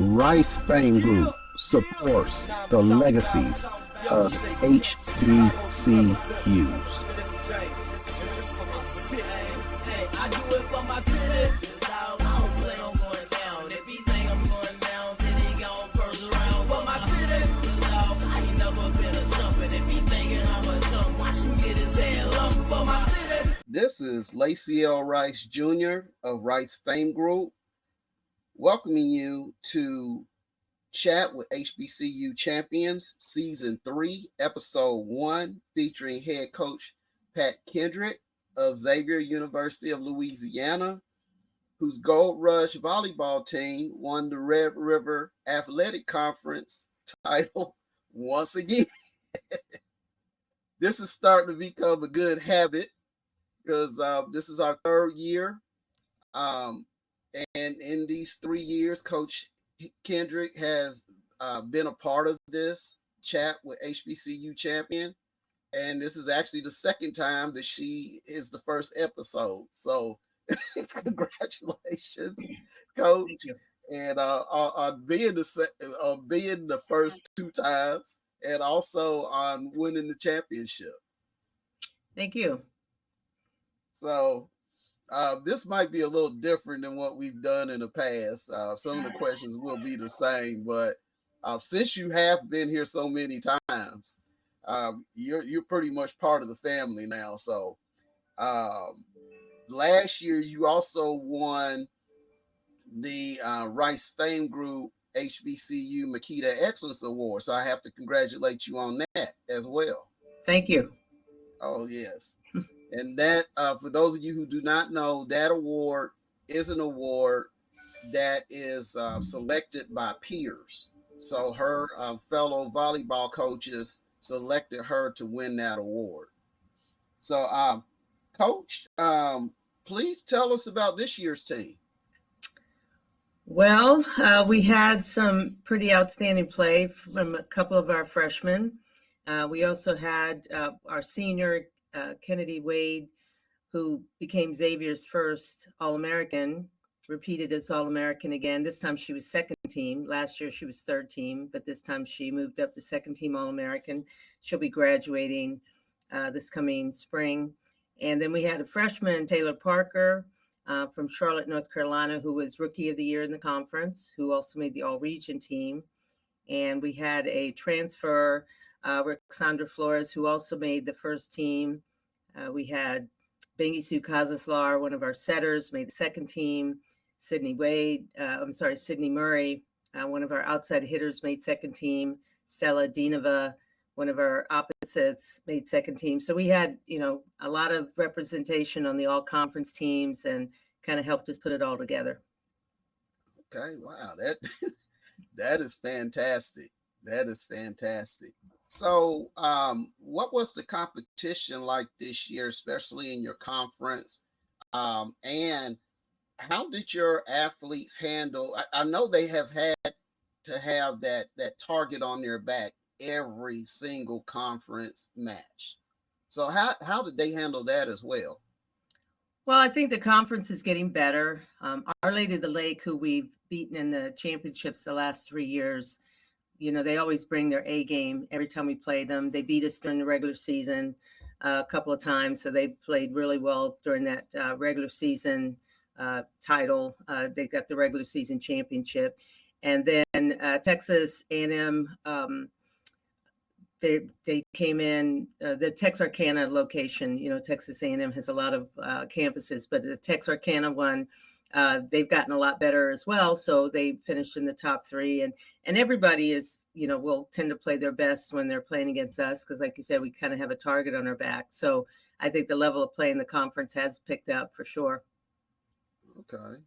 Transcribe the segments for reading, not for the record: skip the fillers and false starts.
Rice Fame Group supports the legacies of HBCUs. This is Lacy L. Rice Jr. of Rice Fame Group, welcoming you to Chat with HBCU Champions, Season 3, Episode 1, featuring head coach Pat Kendrick of Xavier University of Louisiana, whose Gold Rush volleyball team won the Red River Athletic Conference title once again. This is starting to become a good habit because this is our third year. And in these 3 years, Coach Kendrick has been a part of this Chat with HBCU Champion. And this is actually the second time that she is the first episode. So congratulations, Coach. Thank you. And on being the first 2 times and also on winning the championship. Thank you. So this might be a little different than what we've done in the past. Some of the questions will be the same, but since you have been here so many times, you're pretty much part of the family now. So last year you also won the Rice Fame Group HBCU Makita Excellence Award. So I have to congratulate you on that as well. Thank you. Oh, yes. And that, for those of you who do not know, that award is an award that is selected by peers. So her fellow volleyball coaches selected her to win that award. So, Coach, please tell us about this year's team. Well, we had some pretty outstanding play from a couple of our freshmen. We also had our senior, Kennedy Wade, who became Xavier's first All-American, repeated as All-American again. This time she was second team. Last year she was third team, but this time she moved up to second team All-American. She'll be graduating this coming spring. And then we had a freshman, Taylor Parker, from Charlotte, North Carolina, who was Rookie of the Year in the conference, who also made the All-Region team. And we had a transfer, Alexandra Flores, who also made the first team. We had Bengisu Kazaslar, one of our setters, made the second team. Sydney Murray, one of our outside hitters, made second team. Stella Dinova, one of our opposites, made second team. So we had, a lot of representation on the all-conference teams and kind of helped us put it all together. Okay, wow, that is fantastic. That is fantastic. So what was the competition like this year, especially in your conference? And how did your athletes handle? I know they have had to have that target on their back every single conference match. So how did they handle that as well? Well, I think the conference is getting better. Our Lady of the Lake, who we've beaten in the championships the last 3 years, they always bring their A game every time we play them. They beat us during the regular season a couple of times. So they played really well during that regular season title. They got the regular season championship. And then Texas A&M, they came in the Texarkana location. Texas A&M has a lot of campuses, but the Texarkana one, they've gotten a lot better as well. So they finished in the top 3, and everybody is, will tend to play their best when they're playing against us. Cause like you said, we kind of have a target on our back. So I think the level of play in the conference has picked up for sure. Okay.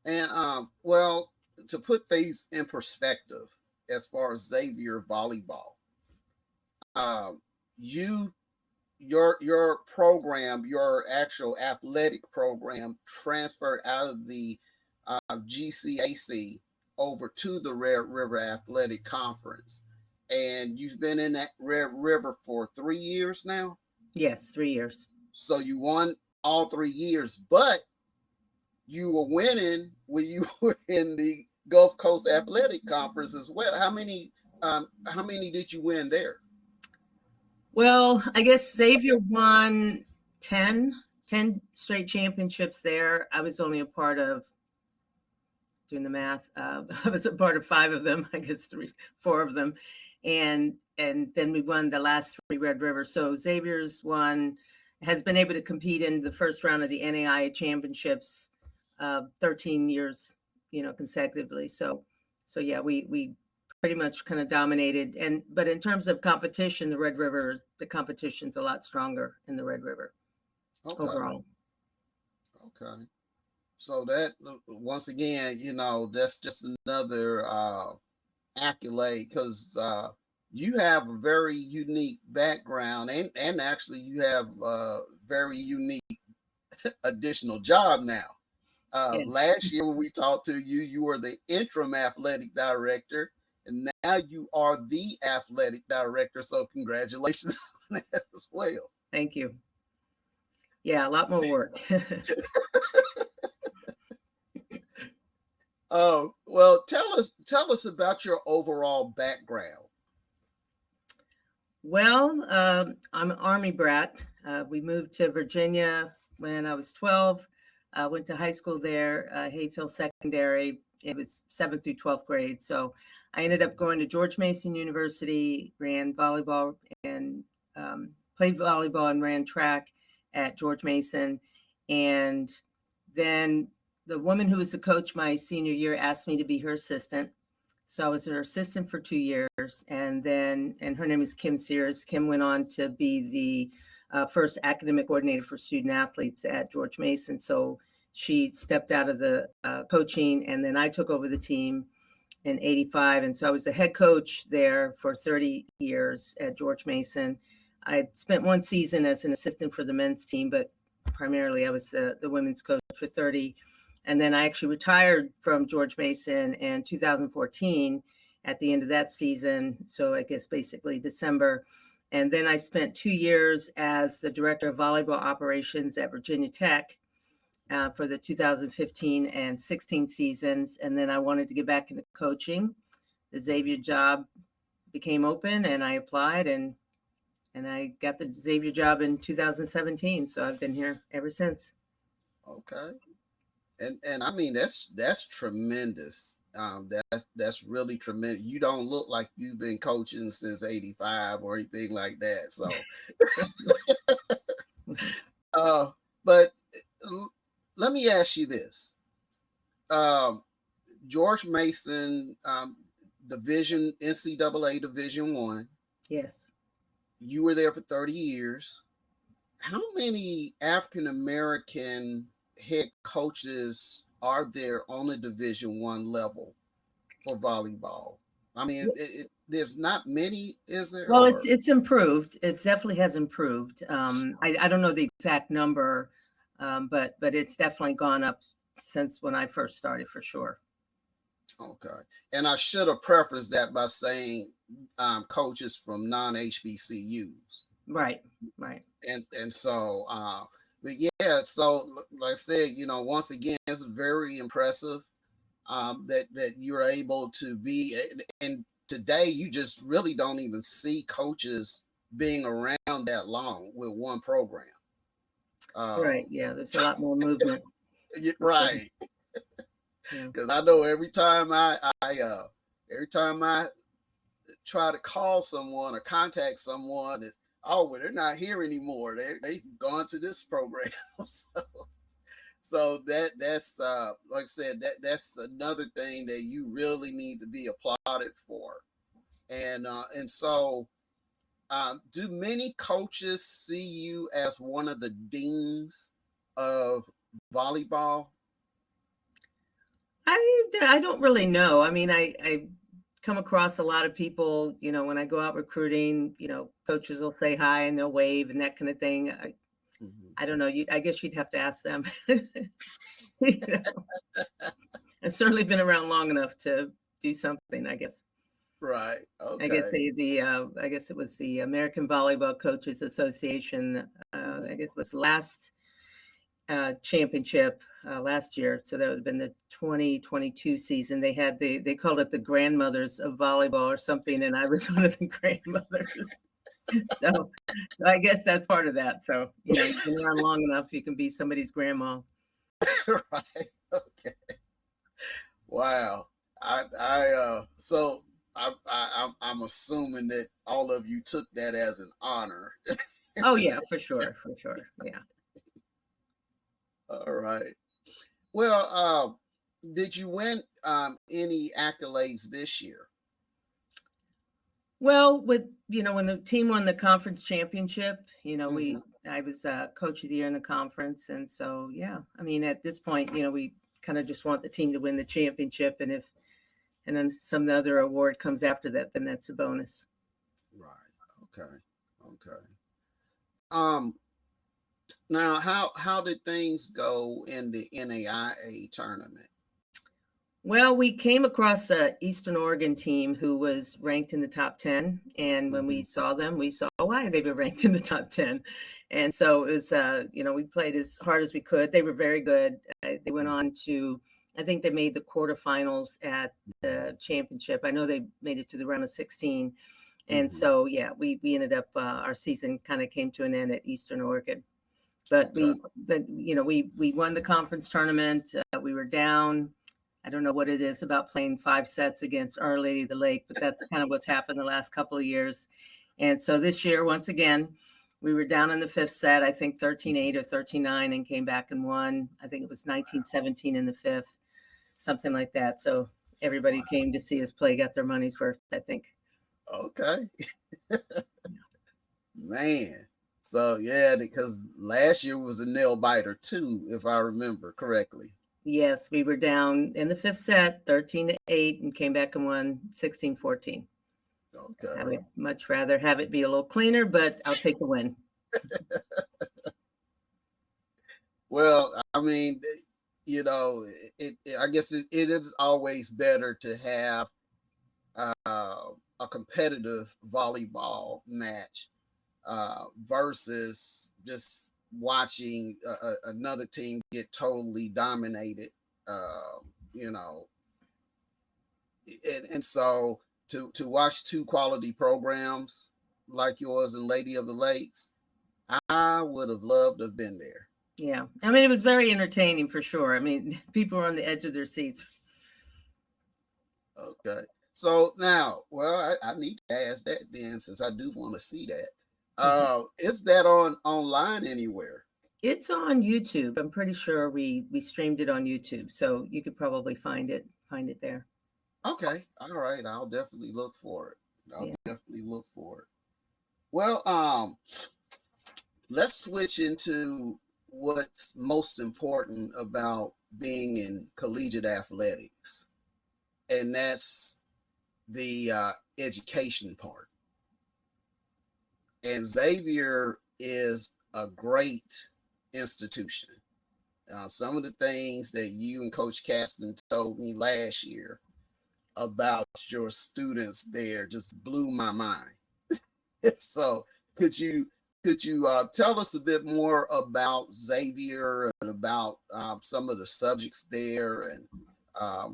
And well, to put things in perspective, as far as Xavier volleyball, your program, your actual athletic program, transferred out of the GCAC over to the Red River Athletic Conference, and you've been in that Red River for 3 years now. Yes, 3 years. So you won all 3 years, but you were winning when you were in the Gulf Coast Athletic Conference as well. How many did you win there? Well, I guess Xavier won 10 straight championships there. I was only a part of, doing the math, I was a part of 5 of them, I guess 4 of them. And then we won the last 3 Red River. So Xavier's has been able to compete in the first round of the NAIA championships 13 years, consecutively. So yeah, we pretty much kind of dominated. But in terms of competition, the competition's a lot stronger in the Red River overall. Okay. So that, once again, that's just another accolade, because you have a very unique background, and actually you have a very unique additional job now. Yeah. Last year when we talked to you, you were the interim athletic director, and now you are the athletic director. So congratulations on that as well. Thank you. Yeah, a lot more work. Oh, well, tell us about your overall background. Well, I'm an Army brat. We moved to Virginia when I was 12. Went to high school there, Hayfield Secondary. It was 7th through 12th grade. So I ended up going to George Mason University, ran volleyball and played volleyball and ran track at George Mason. And then the woman who was the coach my senior year asked me to be her assistant. So I was her assistant for 2 years. And her name is Kim Sears. Kim went on to be the first academic coordinator for student athletes at George Mason. So she stepped out of the coaching, and then I took over the team in 85. And so I was the head coach there for 30 years at George Mason. I spent 1 season as an assistant for the men's team, but primarily I was the women's coach for 30. And then I actually retired from George Mason in 2014 at the end of that season. So I guess basically December. And then I spent 2 years as the director of volleyball operations at Virginia Tech for the 2015 and 16 seasons. And then I wanted to get back into coaching. The Xavier job became open, and I applied, and I got the Xavier job in 2017. So I've been here ever since. Okay. And I mean, that's tremendous. That's really tremendous. You don't look like you've been coaching since 85 or anything like that. So but let me ask you this. George Mason, NCAA Division 1. Yes. You were there for 30 years. How many African American head coaches are there on the Division 1 level for volleyball? I mean, there's not many, is there? Well, it's improved. It definitely has improved. I don't know the exact number, but it's definitely gone up since when I first started, for sure. Okay. And I should have prefaced that by saying coaches from non-HBCUs. Right. And so, but yeah, so like I said, once again, it's very impressive that you're able to be, and today you just really don't even see coaches being around that long with one program. Right. Yeah. There's a lot more movement. Right. Because I know every time I try to call someone or contact someone, it's, oh, well, they're not here anymore. They've gone to this program. So that's like I said, that's another thing that you really need to be applauded for. And so do many coaches see you as one of the deans of volleyball? I don't really know. I mean, I come across a lot of people, when I go out recruiting, coaches will say hi and they'll wave and that kind of thing. I don't know. I guess you'd have to ask them. I've certainly been around long enough to do something, I guess. Right. Okay. I guess I guess it was the American Volleyball Coaches Association. I guess it was last championship last year. So that would have been the 2022 season. They called it the grandmothers of volleyball or something, and I was one of the grandmothers. So I guess that's part of that. So, you've been around long enough, you can be somebody's grandma. Right. Okay. Wow. So I'm assuming that all of you took that as an honor. Oh yeah, for sure. Yeah. All right. Well, did you win any accolades this year? Well, when the team won the conference championship, Hmm. I was coach of the year in the conference. And so, yeah, I mean, at this point, we kind of just want the team to win the championship. And then some other award comes after that, then that's a bonus. Right. Okay. Okay. Um. Now, how did things go in the NAIA tournament? Well, we came across a Eastern Oregon team who was ranked in the top 10. And when we Hmm. saw them, we saw why they were ranked in the top 10. And so it was, we played as hard as we could. They were very good. They went on to, I think they made the quarterfinals at the championship. I know they made it to the round of 16. And Hmm. so, yeah, we ended up, our season kind of came to an end at Eastern Oregon. But Okay. we won the conference tournament. We were down. I don't know what it is about playing 5 sets against Our Lady of the Lake, but that's kind of what's happened the last couple of years. And so this year, once again, we were down in the 5th set, I think 13-8 or 13-9, and came back and won. I think it was 19-17 in the 5th, something like that. So everybody Wow. came to see us play, got their money's worth, I think. Okay. Man. So yeah, because last year was a nail biter too, if I remember correctly. Yes, we were down in the 5th set, 13-8, and came back and won 16-14. I Okay. would much rather have it be a little cleaner, but I'll take the win. Well, I mean, I guess it is always better to have a competitive volleyball match versus just watching another team get totally dominated. Uh, you know, and so to watch two quality programs like yours and Lady of the Lakes, I would have loved to have been there. Yeah. I mean, it was very entertaining for sure. I mean, people were on the edge of their seats. Okay. So now, well, I need to ask that then, since I do want to see that. Is that on online anywhere? It's on YouTube. I'm pretty sure we streamed it on YouTube, so you could probably find it there. Okay. All right. I'll definitely look for it. I'll Yeah. definitely look for it. Well, let's switch into what's most important about being in collegiate athletics, and that's the education part. And Xavier is a great institution. Some of the things that you and Coach Caston told me last year about your students there just blew my mind. So could you tell us a bit more about Xavier and about some of the subjects there and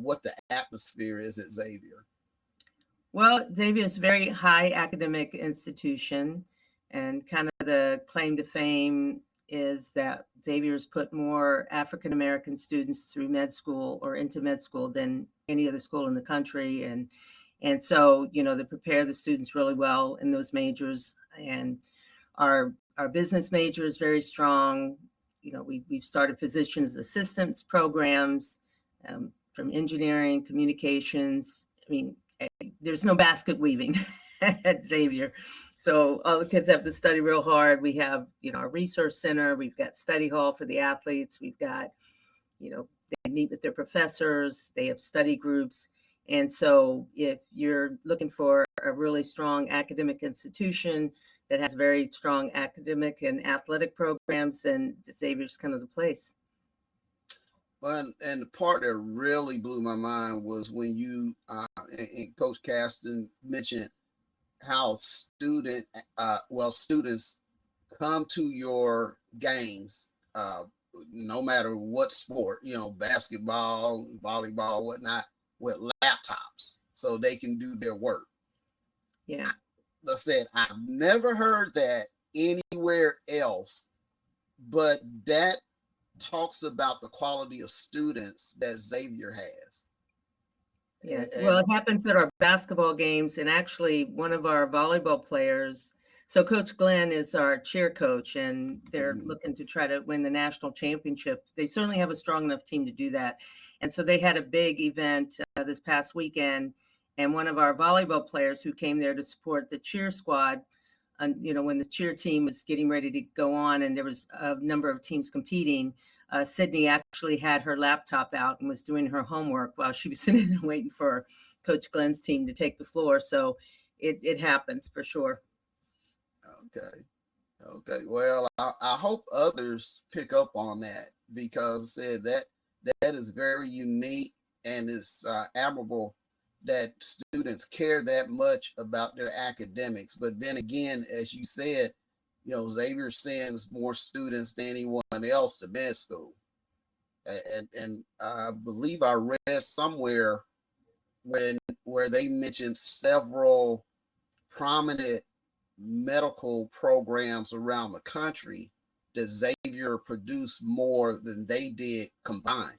what the atmosphere is at Xavier? Well, Xavier is a very high academic institution, and kind of the claim to fame is that Xavier's put more African American students through med school or into med school than any other school in the country, and so they prepare the students really well in those majors, and our business major is very strong. We've started physicians assistants programs, from engineering, communications. I mean, there's no basket weaving at Xavier. So all the kids have to study real hard. We have, our resource center. We've got study hall for the athletes. We've got, they meet with their professors. They have study groups. And so if you're looking for a really strong academic institution that has very strong academic and athletic programs, then Xavier's kind of the place. Well, and the part that really blew my mind was when you and Coach Caston mentioned how students come to your games no matter what sport, basketball, volleyball, whatnot, with laptops so they can do their work. Yeah. Like I said, I've never heard that anywhere else, but that talks about the quality of students that Xavier has. Yes. Well, And it happens at our basketball games, and actually, one of our volleyball players. So, Coach Glenn is our cheer coach, and they're mhm, looking to try to win the national championship. They certainly have a strong enough team to do that. And so, they had a big event this past weekend, and one of our volleyball players who came there to support the cheer squad, and when the cheer team was getting ready to go on, and there was a number of teams competing. Sydney actually had her laptop out and was doing her homework while she was sitting there waiting for Coach Glenn's team to take the floor. So it happens for sure. okay. Okay. Well, I hope others pick up on that because I said that is very unique and it's admirable that students care that much about their academics. But then again, as you said, Xavier sends more students than anyone else to med school. And I believe I read somewhere when where they mentioned several prominent medical programs around the country that Xavier produced more than they did combined.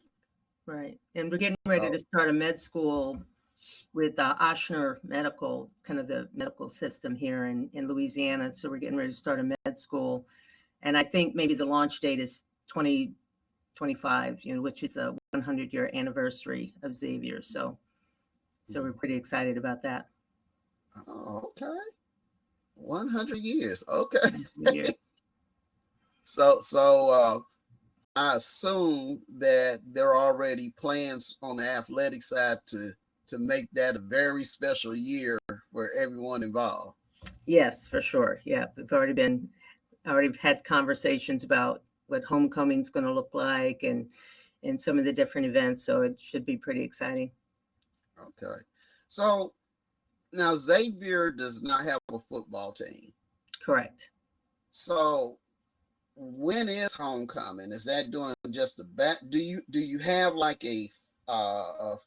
Right. And we're getting ready to So, start a med school with Ochsner Medical, kind of the medical system here in Louisiana. So we're getting ready to start a med school. And I think maybe the launch date is 2025, which is a 100-year anniversary of Xavier. So we're pretty excited about that. oh, okay, 100 years. Okay, Years. so I assume that there are already plans on the athletic side to make that a very special year for everyone involved. Yes, for sure. Yeah, we've already had conversations about what homecoming's going to look like and some of the different events. So it should be pretty exciting. Okay, so now Xavier does not have a football team. Correct. So when is homecoming? Is that doing just the back? Do you have like a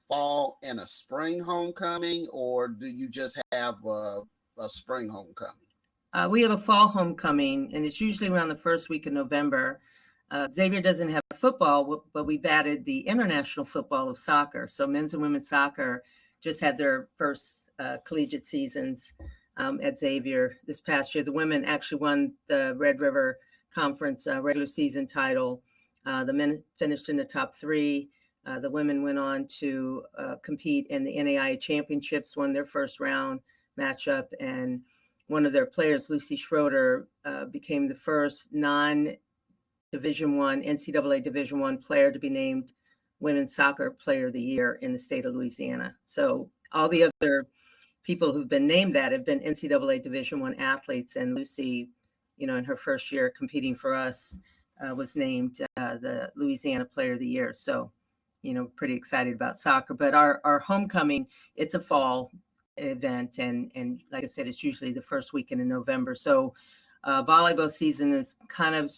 fall and a spring homecoming, or do you just have a spring homecoming? We have a fall homecoming, and it's usually around the first week of November. Xavier doesn't have football, but we've added the international football of soccer. So men's and women's soccer just had their first collegiate seasons at Xavier this past year. The women actually won the Red River Conference regular season title. The men finished in the top three. The women went on to compete in the NAIA championships, won their first round matchup, and one of their players, Lucy Schroeder, became the first non-Division I, NCAA Division I player to be named Women's Soccer Player of the Year in the state of Louisiana. So all the other people who've been named that have been NCAA Division I athletes, and Lucy, in her first year competing for us, was named the Louisiana Player of the Year. So, pretty excited about soccer. But our homecoming, it's a fall event, and like I said, it's usually the first weekend in November. So volleyball season is kind of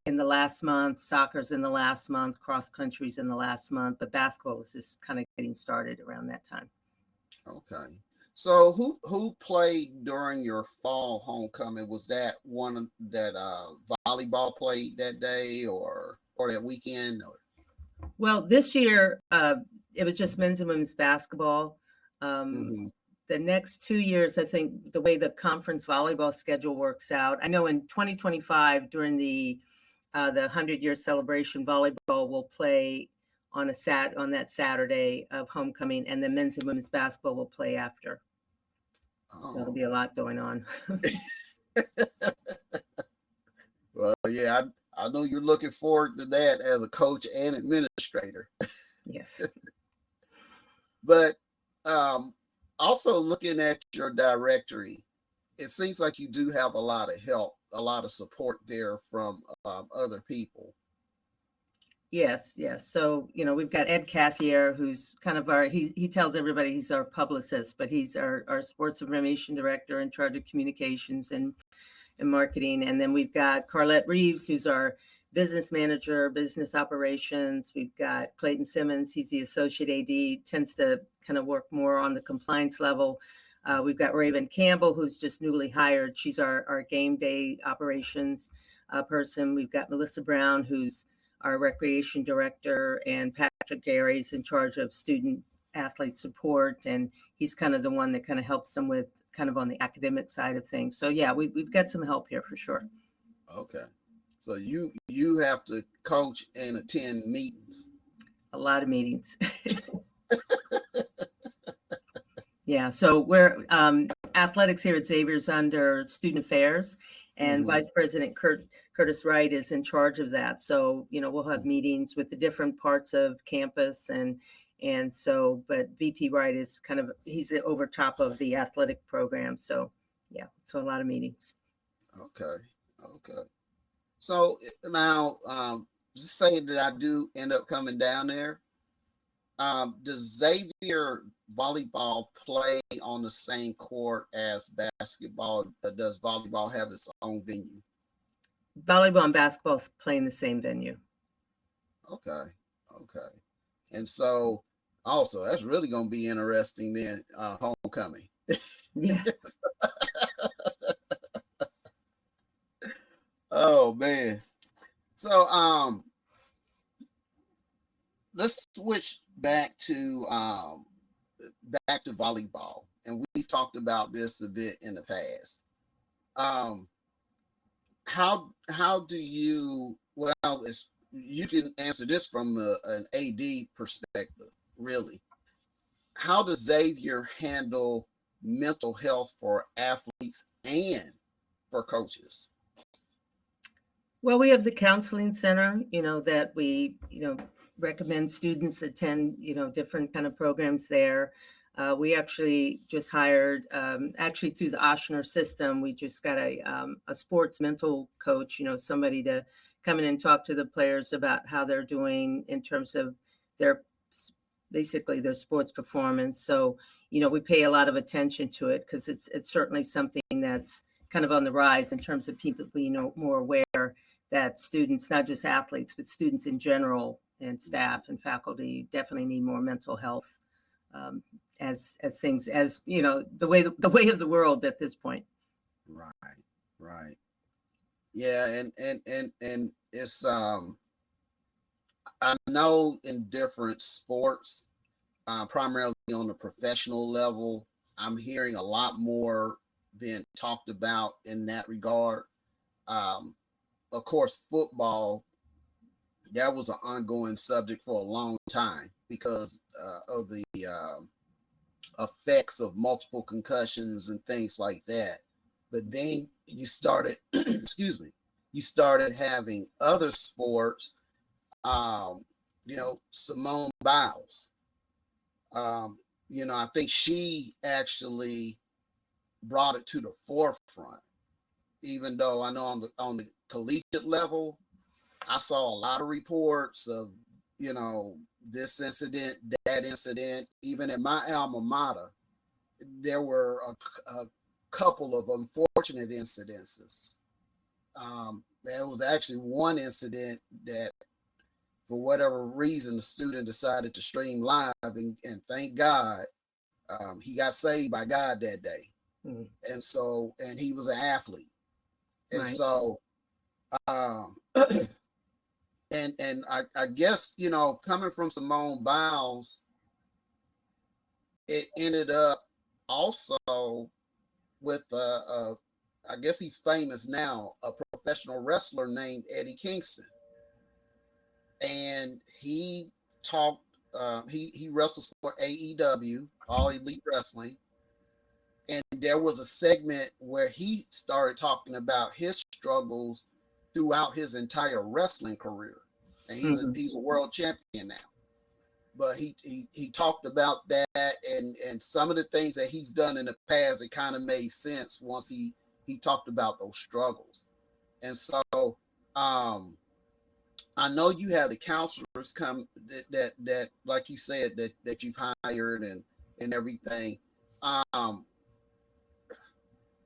in the last month, soccer's in the last month, cross country's in the last month, but basketball is just kind of getting started around that time. Okay. So who played during your fall homecoming? Was that one that volleyball played that day or that weekend? Or Well, this year it was just men's and women's basketball. Um, mm-hmm. the next 2 years, I think the way the conference volleyball schedule works out, I know in 2025 during the 100-year celebration, volleyball will play on that Saturday of homecoming, and the men's and women's basketball will play after. So it'll Oh. be a lot going on. Well, yeah, I know you're looking forward to that as a coach and administrator. Yes. But um, also looking at your directory, it seems like you do have a lot of help, a lot of support there from other people. Yes, yes. So, we've got Ed Cassier, who's kind of he tells everybody he's our publicist, but he's our sports information director in charge of communications and marketing. And then we've got Carlette Reeves, who's our business manager, business operations. We've got Clayton Simmons. He's the associate AD, tends to kind of work more on the compliance level. We've got Raven Campbell, who's just newly hired. She's our game day operations person. We've got Melissa Brown, who's our recreation director, and Patrick Gary's in charge of student athlete support. And he's kind of the one that kind of helps them with kind of on the academic side of things. So yeah, we've got some help here for sure. Okay. So you have to coach and attend meetings. A lot of meetings. Yeah, so we're athletics here at Xavier's under student affairs, and Vice President Curtis Wright is in charge of that. So, we'll have meetings with the different parts of campus, and so, but VP Wright is he's over top of the athletic program. So yeah, so a lot of meetings. Okay. So now, just saying that I do end up coming down there. Does Xavier volleyball play on the same court as basketball? Does volleyball have its own venue? Volleyball and basketball play in the same venue. Okay. And so, also, that's really going to be interesting then, homecoming. Yeah. Oh, man. So, let's switch back to volleyball, and we've talked about this a bit in the past. How do you? Well, you can answer this from an AD perspective, really. How does Xavier handle mental health for athletes and for coaches? Well, we have the counseling center, that we, recommend students attend, different kind of programs there. We actually just hired, actually through the Oshner system, we just got a sports mental coach, somebody to come in and talk to the players about how they're doing in terms of basically their sports performance. So, we pay a lot of attention to it because it's certainly something that's kind of on the rise in terms of people being more aware that students, not just athletes, but students in general and staff and faculty definitely need more mental health as things, as the way of the world at this point. Right. Yeah, and it's I know in different sports, primarily on the professional level, I'm hearing a lot more being talked about in that regard. Of course, football, that was an ongoing subject for a long time because of the effects of multiple concussions and things like that. But then you started, excuse me, you started having other sports. Simone Biles. I think she actually brought it to the forefront. Even though I know on the collegiate level, I saw a lot of reports of, this incident, that incident. Even at my alma mater, there were a couple of unfortunate incidences. There was actually one incident that, for whatever reason, the student decided to stream live, and thank God, he got saved by God that day. And he was an athlete. And right. So, and I guess, coming from Simone Biles, it ended up also with, I guess he's famous now, a professional wrestler named Eddie Kingston. And he talked, he wrestles for AEW, All Elite Wrestling. And there was a segment where he started talking about his struggles throughout his entire wrestling career. And he's a world champion now. But he talked about that and some of the things that he's done in the past. It kind of made sense once he talked about those struggles. And so I know you have the counselors come that like you said, that you've hired and everything.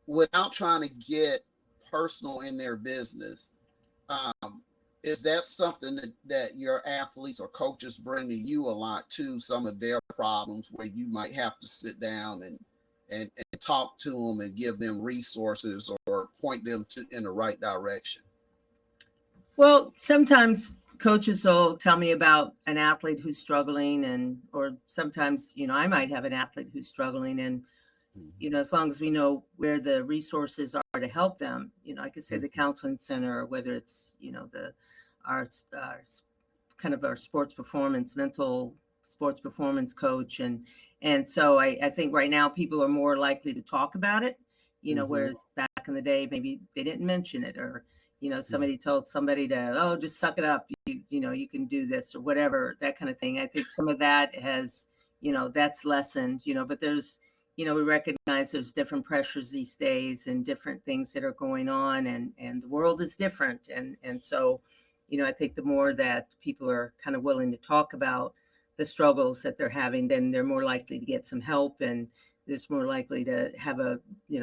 Without trying to get personal in their business, is that something that your athletes or coaches bring to you a lot too? Some of their problems where you might have to sit down and talk to them and give them resources or point them to in the right direction. Well, sometimes coaches will tell me about an athlete who's struggling, and or sometimes, I might have an athlete who's struggling, and Mm-hmm. as long as we know where the resources are to help them, I could say the Mm-hmm. counseling center, or whether it's, the our kind of our sports performance, mental sports performance coach. And so I think right now people are more likely to talk about it, Mm-hmm. whereas back in the day, maybe they didn't mention it, or, Mm-hmm. somebody told somebody to, oh, just suck it up. You can do this or whatever, that kind of thing. I think some of that has, that's lessened, but there's, we recognize there's different pressures these days and different things that are going on, and the world is different. And so, I think the more that people are kind of willing to talk about the struggles that they're having, then they're more likely to get some help, and there's more likely to have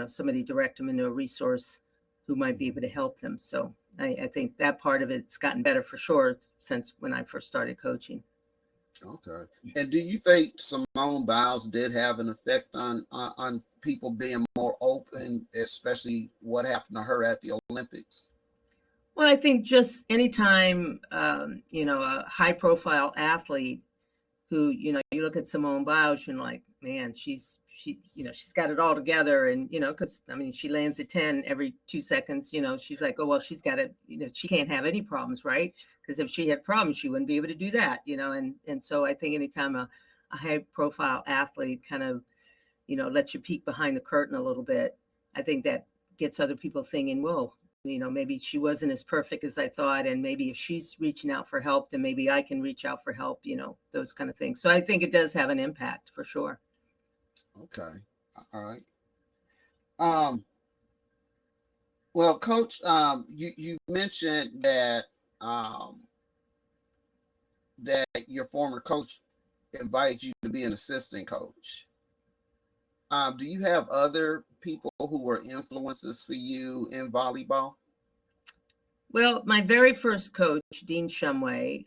somebody direct them into a resource who might be able to help them. So I think that part of it's gotten better for sure since when I first started coaching. Okay. And do you think Simone Biles did have an effect on people being more open, especially what happened to her at the Olympics? Well, I think just anytime, a high profile athlete who, you look at Simone Biles and like, man, she's got it all together. And, because I mean, she lands at 10 every 2 seconds, she's like, oh, well, she's got to, she can't have any problems, right? Because if she had problems, she wouldn't be able to do that, and so I think anytime a high profile athlete kind of, lets you peek behind the curtain a little bit, I think that gets other people thinking, whoa, maybe she wasn't as perfect as I thought. And maybe if she's reaching out for help, then maybe I can reach out for help, those kind of things. So I think it does have an impact for sure. Okay. All right. Um, well, Coach, you mentioned um, that your former coach invited you to be an assistant coach. Do you have other people who were influences for you in volleyball? Well, my very first coach, Dean Shumway,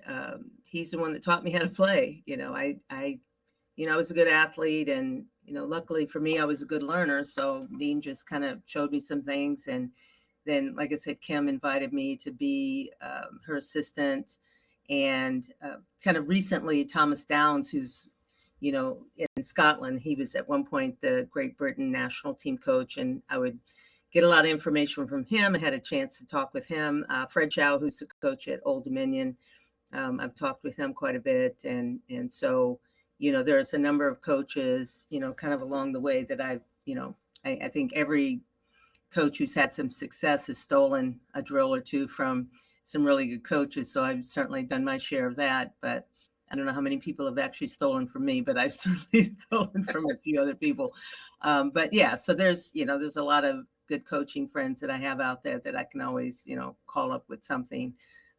he's the one that taught me how to play. I was a good athlete, and luckily for me, I was a good learner. So Dean just kind of showed me some things, and then, like I said, Kim invited me to be her assistant, and kind of recently, Thomas Downs, who's in Scotland, he was at one point the Great Britain national team coach, and I would get a lot of information from him. I had a chance to talk with him. Fred Chow, who's the coach at Old Dominion, I've talked with him quite a bit, and so there's a number of coaches, kind of along the way that I think every coach who's had some success has stolen a drill or two from some really good coaches. So I've certainly done my share of that, but I don't know how many people have actually stolen from me, but I've certainly stolen from a few other people. But yeah, so there's a lot of good coaching friends that I have out there that I can always, call up with something.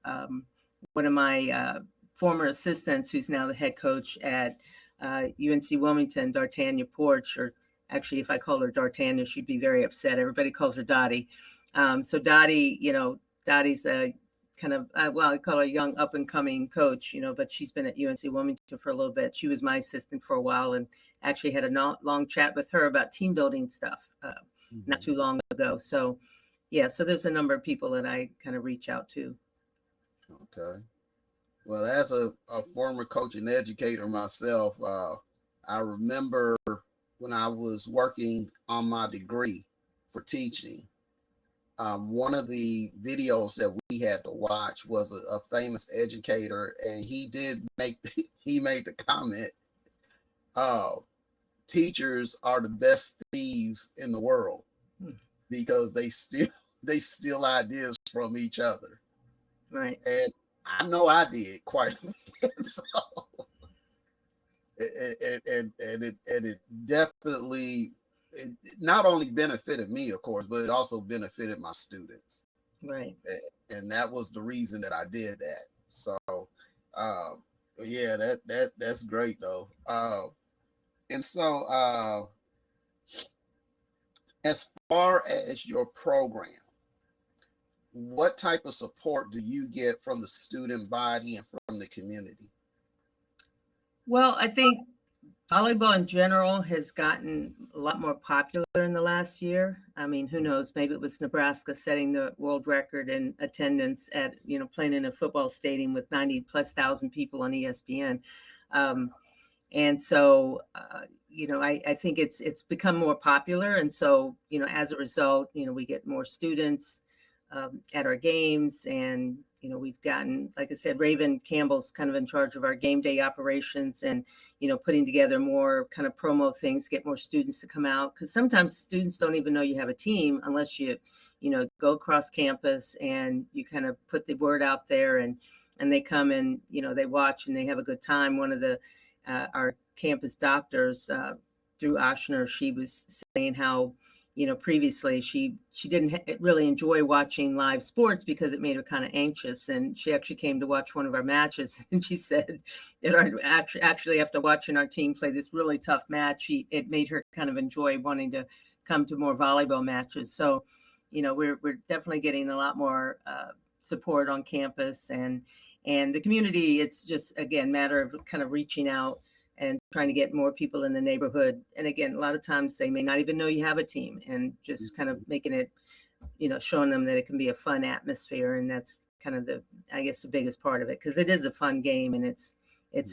One of my former assistants, who's now the head coach at UNC Wilmington, D'Artagnan Porch, or actually, if I called her D'Artagnan, she'd be very upset. Everybody calls her Dottie. So Dottie, Dottie's a kind of, I call her a young up and coming coach, but she's been at UNC Wilmington for a little bit. She was my assistant for a while, and actually had a long chat with her about team building stuff not Mm-hmm. too long ago. So yeah, so there's a number of people that I kind of reach out to. Okay. Well, as a former coach and educator myself, I remember when I was working on my degree for teaching, one of the videos that we had to watch was a famous educator, and he did make he made the comment, uh, "Teachers are the best thieves in the world Hmm. because they steal ideas from each other," Right. and I know I did quite a bit. So and it definitely it not only benefited me, of course, but it also benefited my students, Right. and that was the reason that I did that. So, um, yeah, that's great though. And so, as far as your program, what type of support do you get from the student body and from the community? Well, I think volleyball in general has gotten a lot more popular in the last year. I mean, who knows? Maybe it was Nebraska setting the world record in attendance at, playing in a football stadium with 90+ thousand people on ESPN. Um, and so, I think it's become more popular. And so, as a result, we get more students at our games. And, we've gotten, like I said, Raven Campbell's kind of in charge of our game day operations and, putting together more kind of promo things, get more students to come out. Because sometimes students don't even know you have a team unless you, go across campus and you kind of put the word out there and they come and, they watch and they have a good time. One of the our campus doctors, through Oshner, she was saying how, previously she didn't really enjoy watching live sports because it made her kind of anxious. And she actually came to watch one of our matches, and she said that actually after watching our team play this really tough match, it made her kind of enjoy wanting to come to more volleyball matches. So, we're definitely getting a lot more support on campus and the community. It's just, again, matter of kind of reaching out and trying to get more people in the neighborhood. And again, a lot of times they may not even know you have a team, and just kind of making it, showing them that it can be a fun atmosphere. And that's kind of the biggest part of it, because it is a fun game and it's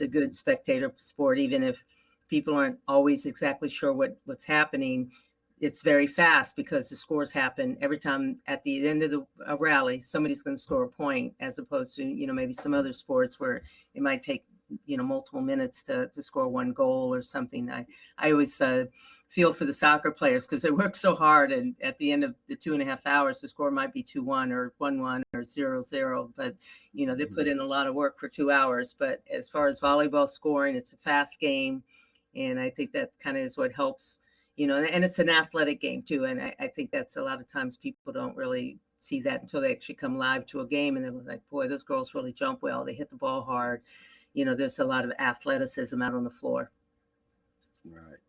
a good spectator sport. Even if people aren't always exactly sure what's happening, it's very fast because the scores happen every time. At the end of a rally, somebody's going to score a point, as opposed to, maybe some other sports where it might take, multiple minutes to score one goal or something. I always feel for the soccer players, because they work so hard, and at the end of the 2.5 hours, the score might be 2-1 or 1-1 or 0-0, but they put in a lot of work for 2 hours. But as far as volleyball scoring, it's a fast game, and I think that kind of is what helps, and it's an athletic game too. And I think that's a lot of times people don't really see that until they actually come live to a game, and they're like, boy, those girls really jump well, they hit the ball hard. There's a lot of athleticism out on the floor. Right.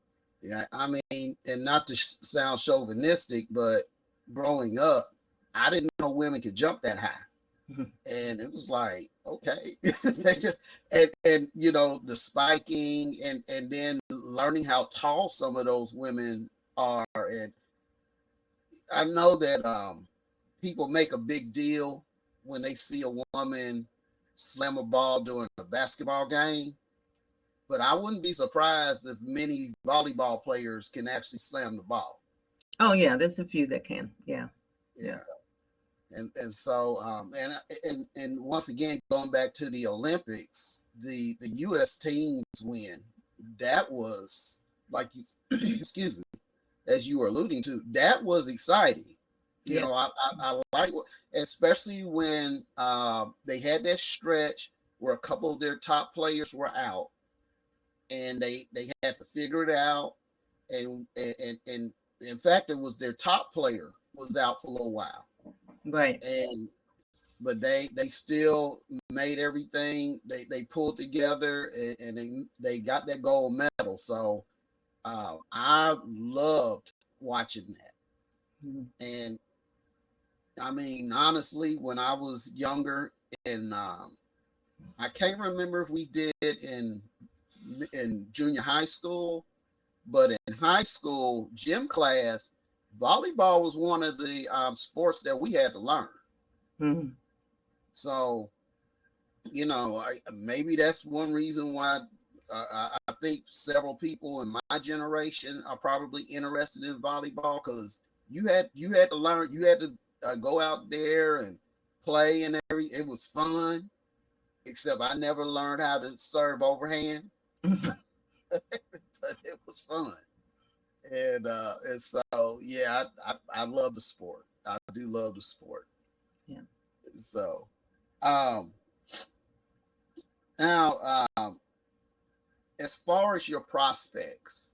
Yeah. I mean, and not to sound chauvinistic, but growing up, I didn't know women could jump that high. And it was like, okay. and the spiking and then learning how tall some of those women are. And I know that people make a big deal when they see a woman slam a ball during a basketball game, but I wouldn't be surprised if many volleyball players can actually slam the ball. Oh yeah, there's a few that can. Yeah. And so and once again, going back to the Olympics, the U.S. teams win. That was like you, excuse me, as you were alluding to, that was exciting. I like, especially when they had that stretch where a couple of their top players were out, and they had to figure it out. And in fact, it was their top player was out for a little while. Right. But they still made everything. They pulled together, and they got that gold medal. So I loved watching that. Mm-hmm. And I mean, honestly, when I was younger, and I can't remember if we did in junior high school, but in high school gym class, volleyball was one of the sports that we had to learn. Mm-hmm. So, maybe that's one reason why I think several people in my generation are probably interested in volleyball, because you had to learn, you had to go out there and play and everything. It was fun, except I never learned how to serve overhand, but it was fun. And so yeah, I love the sport. I do love the sport. Yeah. So now as far as your prospects,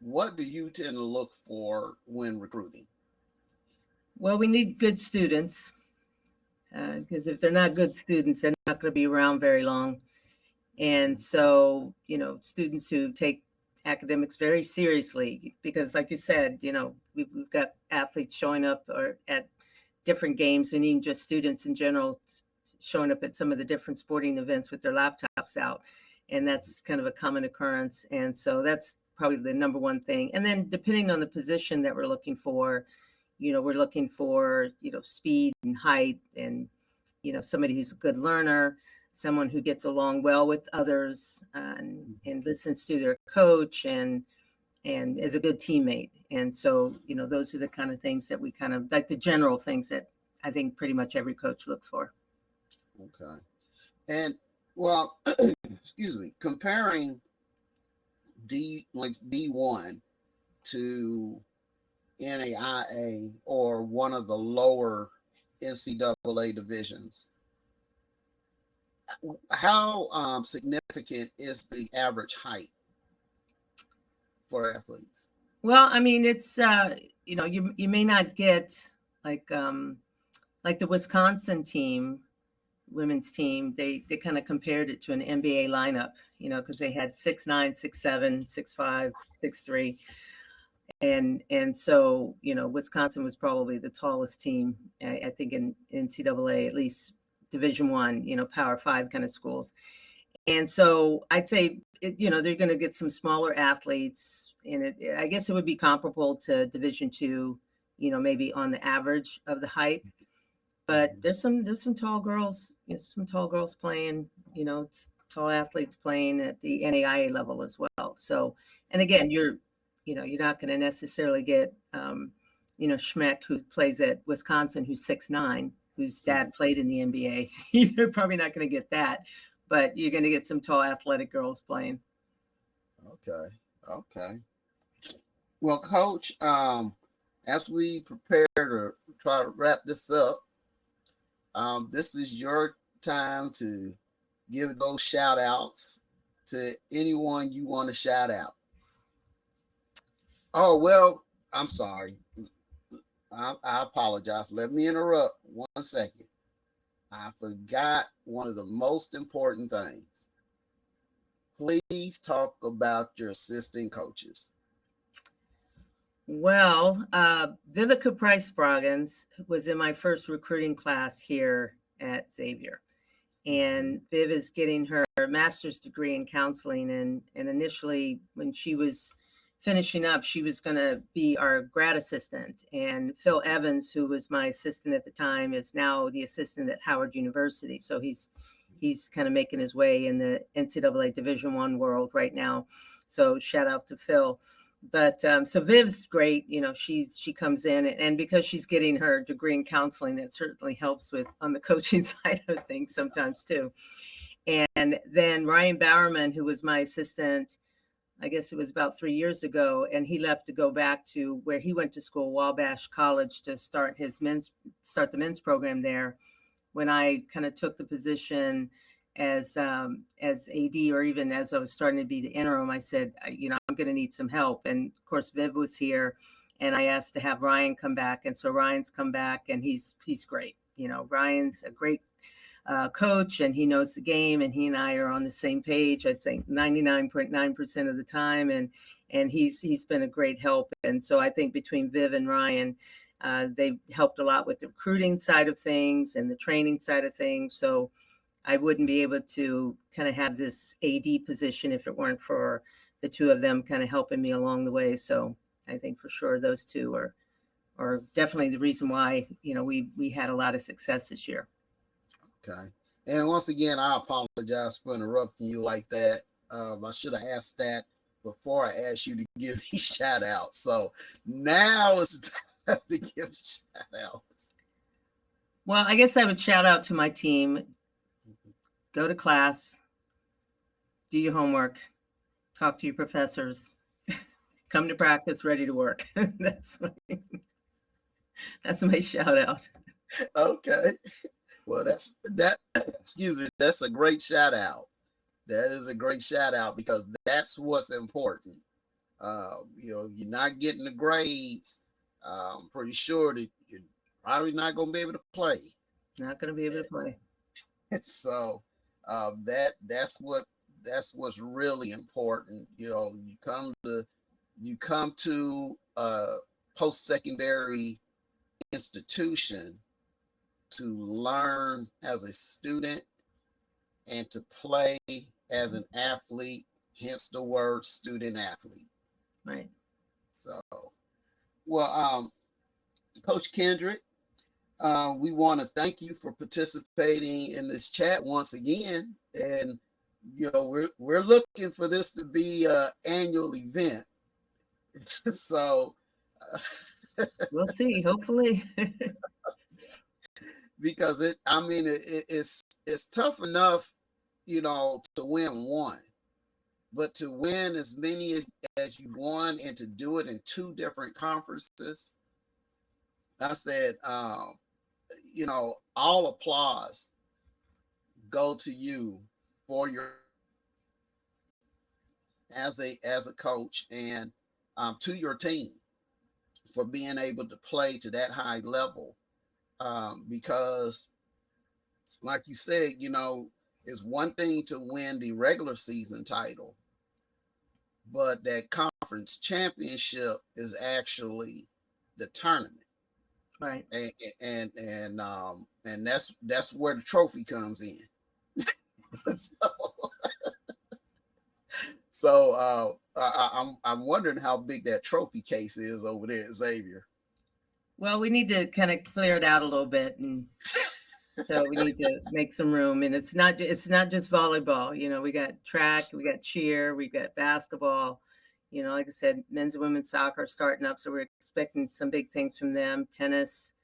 what do you tend to look for when recruiting? Well, we need good students, because if they're not good students, they're not going to be around very long. And so, students who take academics very seriously, because like you said, we've got athletes showing up or at different games, and even just students in general showing up at some of the different sporting events with their laptops out. And that's kind of a common occurrence. And so that's probably the number one thing. And then depending on the position that we're looking for, we're looking for, speed and height and, somebody who's a good learner, someone who gets along well with others and listens to their coach and is a good teammate. And so, those are the kind of things that we kind of like, the general things that I think pretty much every coach looks for. Okay. And well, excuse me, comparing D1 to NAIA or one of the lower NCAA divisions, how significant is the average height for athletes? Well, I mean, it's you may not get like the Wisconsin team, women's team. They kind of compared it to an NBA lineup, because they had 6'9", 6'7", 6'5", 6'3", and so Wisconsin was probably the tallest team, I think, in NCAA, at least Division I, Power 5 kind of schools. And so I'd say, they're going to get some smaller athletes, and I guess it would be comparable to Division II, maybe on the average of the height. But there's some tall girls, playing, tall athletes playing at the NAIA level as well. So, and again, you're not going to necessarily get, Schmeck, who plays at Wisconsin, who's 6'9", whose dad played in the NBA. You're probably not going to get that, but you're going to get some tall athletic girls playing. Okay. Well, Coach, as we prepare to try to wrap this up, this is your time to give those shout outs to anyone you want to shout out. Oh, well, I'm sorry. I apologize. Let me interrupt 1 second. I forgot one of the most important things. Please talk about your assistant coaches. Well, Vivica Price-Spraggins was in my first recruiting class here at Xavier. And Viv is getting her master's degree in counseling. And initially, when she was finishing up, she was going to be our grad assistant. And Phil Evans, who was my assistant at the time, is now the assistant at Howard University. So he's kind of making his way in the NCAA Division I world right now. So shout out to Phil. But so Viv's great. She comes in, and because she's getting her degree in counseling, that certainly helps with on the coaching side of things sometimes too. And then Ryan Bowerman, who was my assistant, I guess it was about 3 years ago, and he left to go back to where he went to school, Wabash College, to start the men's program there. When I kind of took the position as AD, or even as I was starting to be the interim, I said, I'm going to need some help. And of course, Viv was here, and I asked to have Ryan come back. And so Ryan's come back, and he's great. Ryan's a great coach, and he knows the game, and he and I are on the same page, I'd say 99.9% of the time. And he's been a great help. And so I think between Viv and Ryan, they've helped a lot with the recruiting side of things and the training side of things. So I wouldn't be able to kind of have this AD position if it weren't for the two of them kind of helping me along the way. So I think for sure those two are definitely the reason why, we had a lot of success this year. Okay. And once again, I apologize for interrupting you like that. I should have asked that before I asked you to give these shout outs. So now is the time to give shout outs. Well, I guess I would shout out to my team. Go to class, do your homework, talk to your professors, come to practice ready to work. That's my shout out. Okay. Well, excuse me, that's a great shout out. That is a great shout out, because that's what's important. You're not getting the grades. I'm pretty sure that you're probably not going to be able to play. Not going to be able to play. So that's what's really important. You come to a post-secondary institution, to learn as a student and to play as an athlete, hence the word student athlete. Right. So, well, Coach Kendrick, we want to thank you for participating in this chat once again. And, we're looking for this to be an annual event. So, we'll see, hopefully. because it's tough enough, to win one, but to win as many as you won and to do it in two different conferences, I said, all applause go to you for your as a coach, and to your team for being able to play to that high level. Because like you said, it's one thing to win the regular season title, but that conference championship is actually the tournament. Right. And that's where the trophy comes in. So I'm wondering how big that trophy case is over there at Xavier. Well, we need to kind of clear it out a little bit, and so we need to make some room. And it's not just volleyball. We got track, we got cheer, we got basketball. Like I said, men's and women's soccer starting up, so we're expecting some big things from them. Tennis,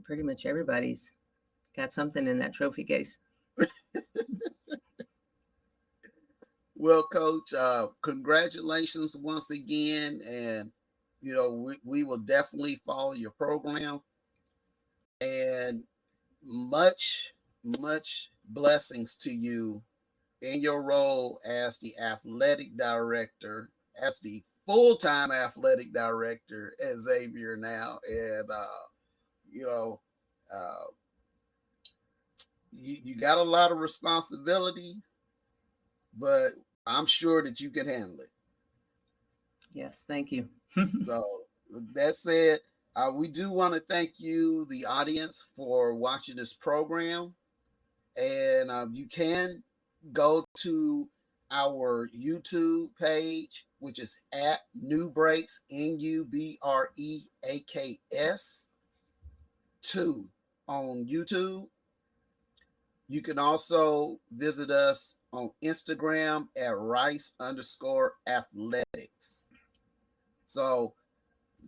pretty much everybody's got something in that trophy case. Well, Coach, congratulations once again, and we will definitely follow your program, and much blessings to you in your role as the athletic director, as the full-time athletic director at Xavier now. And you got a lot of responsibility, but I'm sure that you can handle it. Yes, thank you. So that said, we do want to thank you, the audience, for watching this program. And you can go to our YouTube page, which is at New Breaks, NUBREAKS 2 on YouTube. You can also visit us on Instagram at Rice_athletics. So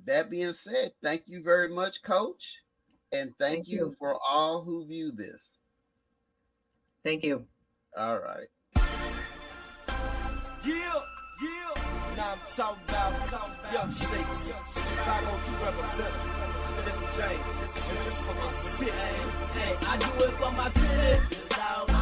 that being said, thank you very much, Coach. And thank you for all who view this. Thank you. All right. Yeah. Now I'm talking about young shakes. 502 representatives. Just change. And this for my city. Hey, I do it for my city. I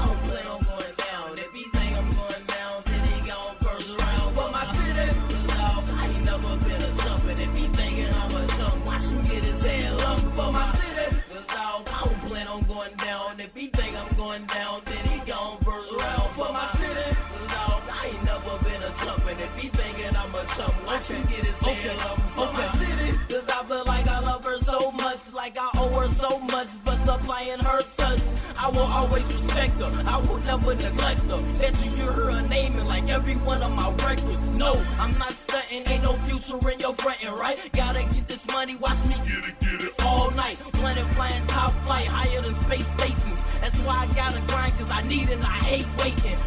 don't plan on going down. If he think I'm going down, then he gon' first round. For my city, I ain't never been a jumpin'. If he thinking I'm a jump, watch him get his head lumped. For my city, I don't plan on going down. If he think I'm going down, then he gon' first round. For my city, I ain't never been a jumpin'. If he thinking I'm a jump, watch him get his head lumped. For my city, cause I feel like I love her so much, like I owe her so much for supplying her touch. I will always respect her, I will never neglect her. Bet you hear her naming like every one of my records. No, I'm not stunting, ain't no future in your frontin', right? Gotta get this money, watch me get it all night. Planet flying top flight, higher than space stations. That's why I gotta grind, cause I need it and I hate waiting.